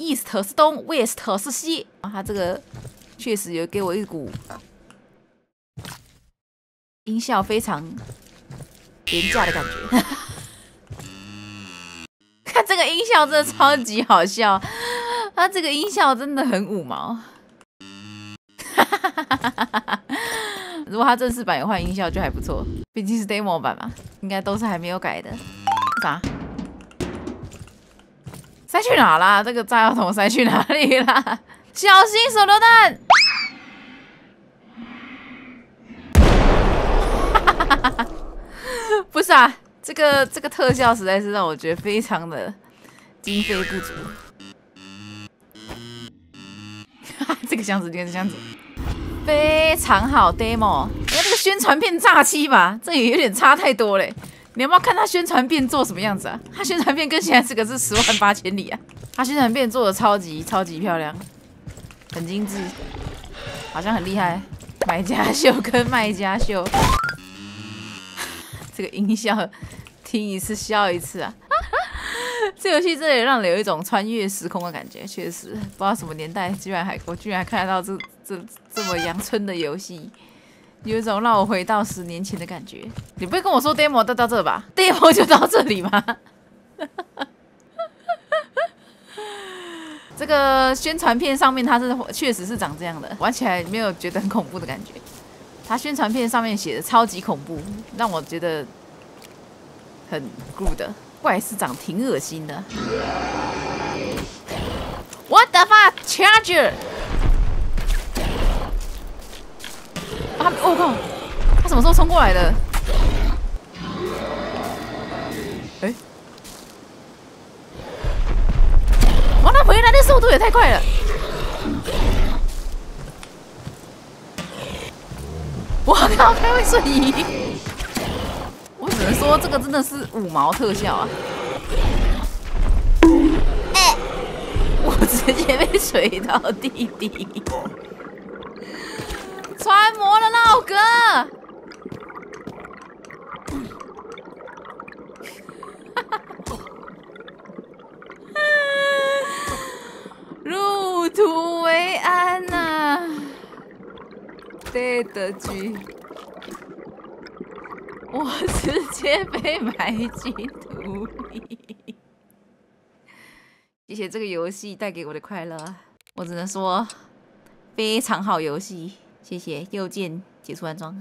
，East 是东 ，West 是西。它这个确实有给我一股音效非常廉价的感觉。看这个音效真的超级好笑，它这个音效真的很五毛。如果它正式版有换音效就还不错，毕竟是 demo 版嘛，应该都是还没有改的。啥？塞去哪啦？这个炸药桶塞去哪里啦？小心手榴弹！不是啊，这个特效实在是让我觉得非常的经费不足。这个箱子，这个箱子非常好 demo。因为这个宣传片炸欺吧，这也有点差太多嘞。你要不要看他宣传片做什么样子啊？他宣传片跟现在这个是10万8千里啊！他宣传片做的超级漂亮，很精致，好像很厉害。买家秀跟卖家秀，这个音效听一次笑一次啊！这游戏真的让人有一种穿越时空的感觉，确实不知道什么年代我居然还看得到这么阳春的游戏。有一种让我回到10年前的感觉。你不会跟我说 demo 到这吧 ？demo 就到这里吗？这个宣传片上面它是确实是长这样的，玩起来没有觉得很恐怖的感觉。它宣传片上面写的超级恐怖，让我觉得很 good。怪是长挺恶心的。What the fuck charger？我靠！他什么时候冲过来的？哎，哇，他回来的速度也太快了！我靠，开会瞬移！我只能说这个真的是5毛特效啊！哎，我直接被锤到地底。穿模了老哥，入土为安呐、啊，对的句，我直接被埋进土里。谢谢这个游戏带给我的快乐，我只能说非常好游戏。谢谢，右键解除安装。